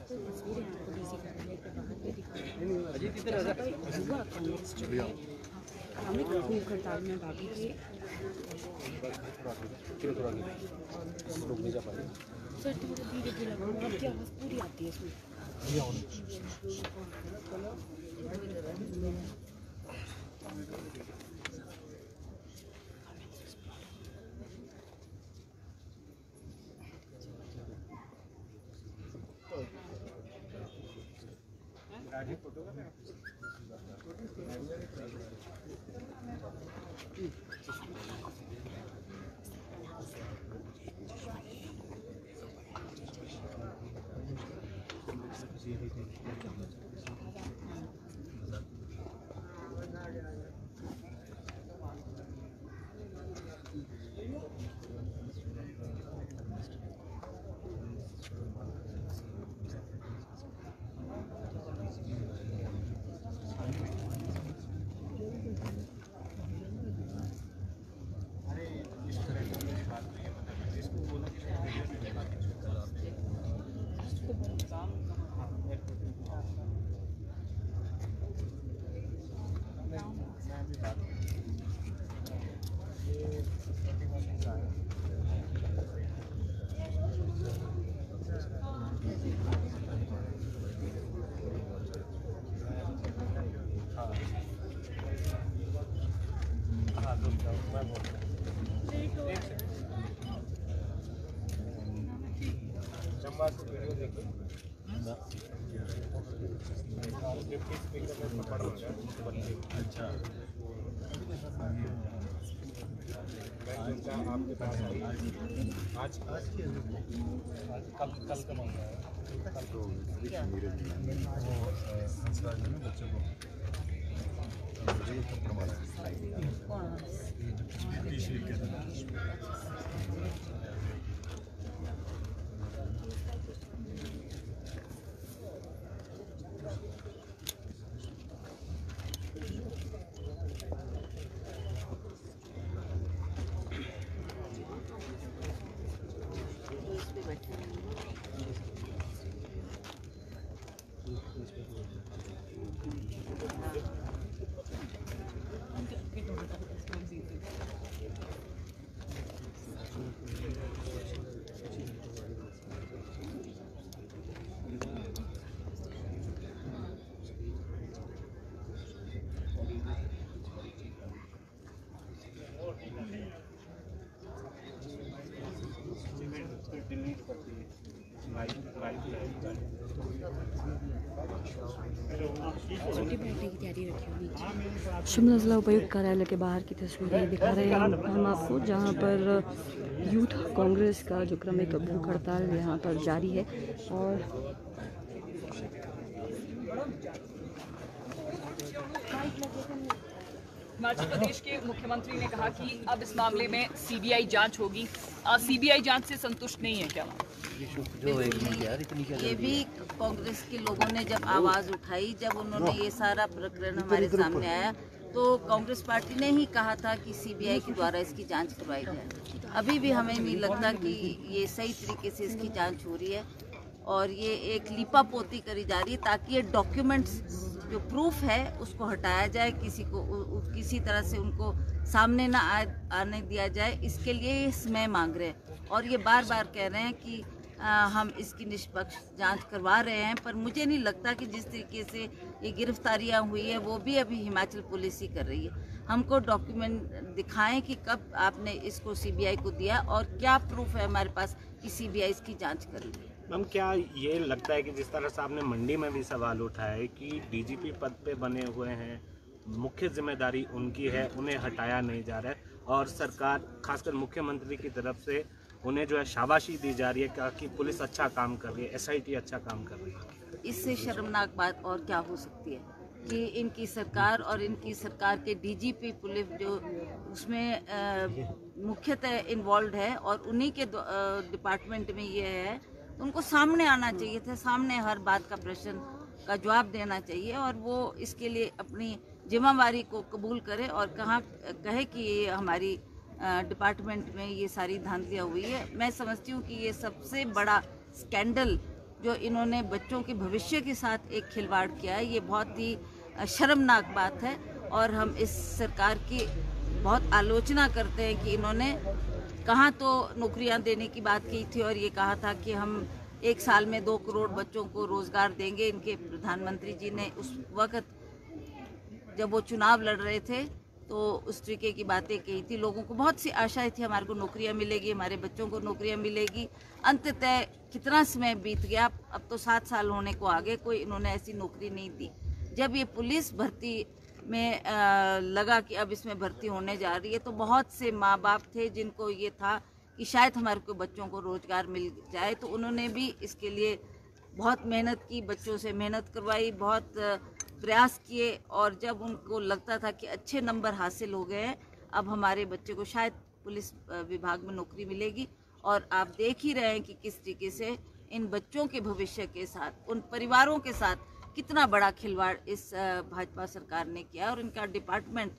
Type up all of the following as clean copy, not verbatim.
तस्वीरें आपको डीसी कार्यालय के बाहर भी दिखा युवा कांग्रेस जो है सामूहिक भूख हड़ताल में भागी थी। सर थोड़ा धीरे धीरे आपकी आवाज़ पूरी आती है इसमें। अच्छा आपके पास आज कल का मामला है। तो हंसराज ने बच्चे को थप्पड़ मारा शिमला जिला उपायुक्त कार्यालय के बाहर की तस्वीरें दिखा रहे हैं हम आपको, जहां पर यूथ कांग्रेस का जो क्रमिक भूख हड़ताल यहां पर जारी है। और हिमाचल प्रदेश के मुख्यमंत्री ने कहा कि अब इस मामले में सीबीआई जांच होगी। सीबीआई जांच से संतुष्ट नहीं है क्या? ये भी कांग्रेस के लोगों ने जब आवाज उठाई, जब उन्होंने ये सारा प्रकरण हमारे सामने आया, तो कांग्रेस पार्टी ने ही कहा था कि सीबीआई के द्वारा इसकी जांच करवाई जाए। अभी भी हमें नहीं लगता कि ये सही तरीके से इसकी जांच हो रही है और ये एक लीपापोती करी जा रही है ताकि ये डॉक्यूमेंट्स जो प्रूफ है उसको हटाया जाए, किसी तरह से उनको सामने ना आने दिया जाए। इसके लिए ये समय मांग रहे हैं और ये बार बार कह रहे हैं कि हम इसकी निष्पक्ष जांच करवा रहे हैं। पर मुझे नहीं लगता कि जिस तरीके से ये गिरफ्तारियां हुई है वो भी अभी हिमाचल पुलिस ही कर रही है। हमको डॉक्यूमेंट दिखाएं कि कब आपने इसको सीबीआई को दिया और क्या प्रूफ है हमारे पास कि सीबीआई इसकी जांच कर रही है। मैम, क्या ये लगता है कि जिस तरह से आपने मंडी में भी सवाल उठाया है कि डीजीपी पद पे बने हुए हैं, मुख्य जिम्मेदारी उनकी है, उन्हें हटाया नहीं जा रहा है और सरकार खासकर मुख्यमंत्री की तरफ से उन्हें जो है शाबाशी दी जा रही है कि पुलिस अच्छा काम कर रही है, एसआईटी अच्छा काम कर रही है। इससे शर्मनाक बात और क्या हो सकती है कि इनकी सरकार और इनकी सरकार के डीजीपी पुलिस जो उसमें मुख्यतः इन्वॉल्व है और उन्हीं के डिपार्टमेंट में ये है, उनको सामने आना चाहिए था, सामने हर बात का प्रश्न का जवाब देना चाहिए और वो इसके लिए अपनी जिम्मेवारी को कबूल करे और कहे कि हमारी डिपार्टमेंट में ये सारी धांधलियाँ हुई है। मैं समझती हूँ कि ये सबसे बड़ा स्कैंडल जो इन्होंने बच्चों के भविष्य के साथ एक खिलवाड़ किया है, ये बहुत ही शर्मनाक बात है। और हम इस सरकार की बहुत आलोचना करते हैं कि इन्होंने कहाँ तो नौकरियां देने की बात की थी और ये कहा था कि हम 1 साल में 2 करोड़ बच्चों को रोजगार देंगे। इनके प्रधानमंत्री जी ने उस वक्त जब वो चुनाव लड़ रहे थे तो उस तरीके की बातें कही थी। लोगों को बहुत सी आशाएं थी, हमारे को नौकरियां मिलेगी, हमारे बच्चों को नौकरियां मिलेगी। अंततः कितना समय बीत गया, अब तो 7 साल होने को आगे, कोई इन्होंने ऐसी नौकरी नहीं दी। जब ये पुलिस भर्ती में लगा कि अब इसमें भर्ती होने जा रही है, तो बहुत से माँ बाप थे जिनको ये था कि शायद हमारे को बच्चों को रोजगार मिल जाए, तो उन्होंने भी इसके लिए बहुत मेहनत की, बच्चों से मेहनत करवाई, बहुत प्रयास किए। और जब उनको लगता था कि अच्छे नंबर हासिल हो गए हैं, अब हमारे बच्चे को शायद पुलिस विभाग में नौकरी मिलेगी। और आप देख ही रहे हैं कि किस तरीके से इन बच्चों के भविष्य के साथ, उन परिवारों के साथ कितना बड़ा खिलवाड़ इस भाजपा सरकार ने किया। और इनका डिपार्टमेंट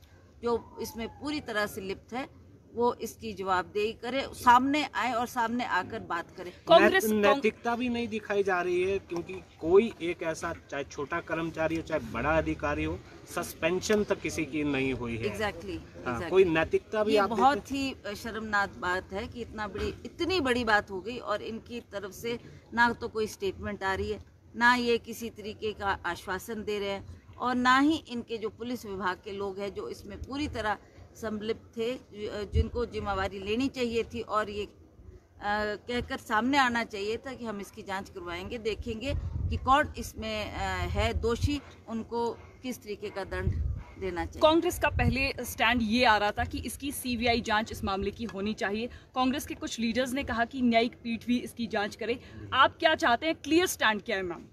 जो इसमें पूरी तरह से लिप्त है, वो इसकी जवाबदेही करे, सामने आए और सामने आकर बात करे। कांग्रेस नैतिकता भी नहीं दिखाई जा रही है, क्योंकि कोई एक ऐसा, चाहे छोटा कर्मचारी हो चाहे बड़ा अधिकारी हो, सस्पेंशन तक किसी की नहीं हुई है। एग्जैक्टली। कोई नैतिकता भी ये बहुत ही शर्मनाक बात है कि इतनी बड़ी बात हो गई और इनकी तरफ से ना तो कोई स्टेटमेंट आ रही है, ना ये किसी तरीके का आश्वासन दे रहे हैं, और ना ही इनके जो पुलिस विभाग के लोग हैं जो इसमें पूरी तरह संलिप्त थे, जिनको जिम्मेवारी लेनी चाहिए थी और ये कहकर सामने आना चाहिए था कि हम इसकी जांच करवाएंगे, देखेंगे कि कौन इसमें है दोषी, उनको किस तरीके का दंड देना चाहिए। कांग्रेस का पहले स्टैंड ये आ रहा था कि इसकी सीबीआई जांच इस मामले की होनी चाहिए। कांग्रेस के कुछ लीडर्स ने कहा कि न्यायिक पीठ भी इसकी जांच करे। आप क्या चाहते हैं, क्लियर स्टैंड क्या है मैम?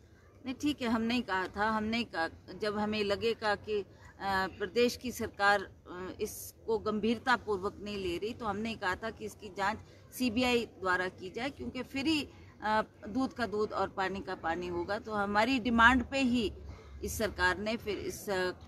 नहीं, ठीक है, हमने कहा था, हमने कहा जब हमें लगेगा कि प्रदेश की सरकार इसको गंभीरता पूर्वक नहीं ले रही, तो हमने कहा था कि इसकी जांच सीबीआई द्वारा की जाए, क्योंकि फिर ही दूध का दूध और पानी का पानी होगा। तो हमारी डिमांड पे ही इस सरकार ने फिर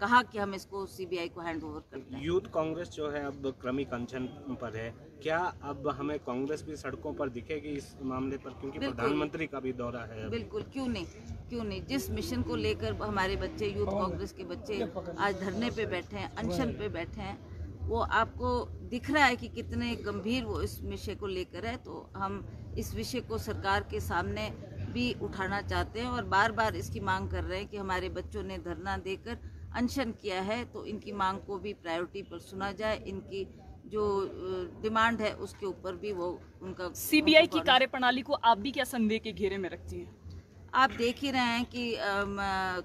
कहा कि हम इसको सीबीआई को हैंड ओवर करते हैं। यूथ कांग्रेस जो है अब क्रमिक अनशन पर है, क्या अब हमें कांग्रेस भी सड़कों पर दिखेगी इस मामले पर, क्योंकि प्रधानमंत्री का भी दौरा है? बिल्कुल, क्यों नहीं। जिस मिशन को लेकर हमारे बच्चे, यूथ कांग्रेस के बच्चे आज धरने पे बैठे हैं, अनशन पे बैठे हैं, वो आपको दिख रहा है कि कितने गंभीर वो इस विषय को लेकर है। तो हम इस विषय को सरकार के सामने भी उठाना चाहते हैं और बार बार इसकी मांग कर रहे हैं कि हमारे बच्चों ने धरना देकर अनशन किया है, तो इनकी मांग को भी प्रायोरिटी पर सुना जाए, इनकी जो डिमांड है उसके ऊपर भी वो उनका। सीबीआई की कार्यप्रणाली को आप भी क्या संदेह के घेरे में रखती हैं? आप देख ही रहे हैं कि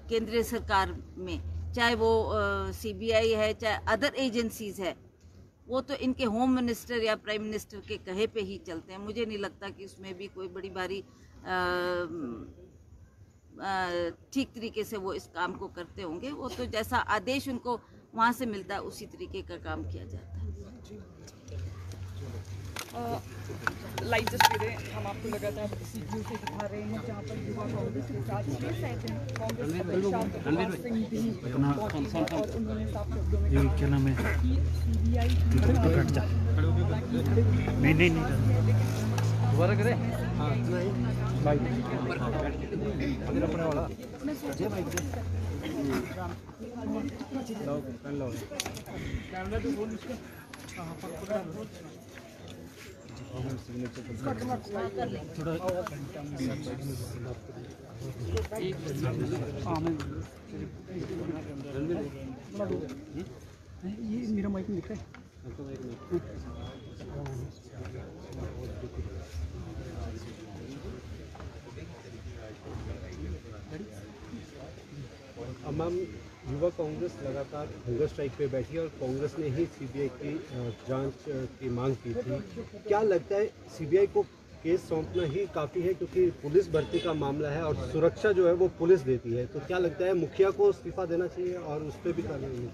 केंद्रीय सरकार में चाहे वो सीबीआई है, चाहे अदर एजेंसीज है, वो तो इनके होम मिनिस्टर या प्राइम मिनिस्टर के कहे पे ही चलते हैं। मुझे नहीं लगता कि उसमें भी कोई बड़ी भारी ठीक तरीके से वो इस काम को करते होंगे। वो तो जैसा आदेश उनको वहाँ से मिलता है उसी तरीके का काम किया जाता है। लाइव तस्वीरें हम आपको लगातार सीपीयू से दिखा रहे हैं, जहाँ पर युवा कांग्रेस के साथ कांग्रेस सिंह भी और उन्होंने साफ शब्दों में कहा क्या नाम है कि सीबीआई नहीं दोबारा करें। अपने वाला कैमरा तो बोल ये मेरा माइक में दिख रहा है। मैम, युवा कांग्रेस लगातार हंगर स्ट्राइक पे बैठी और कांग्रेस ने ही सीबीआई की जांच की मांग की थी। क्या लगता है सीबीआई को केस सौंपना ही काफ़ी है, क्योंकि पुलिस भर्ती का मामला है और सुरक्षा जो है वो पुलिस देती है, तो क्या लगता है मुखिया को इस्तीफा देना चाहिए और उस पर भी कार्रवाई?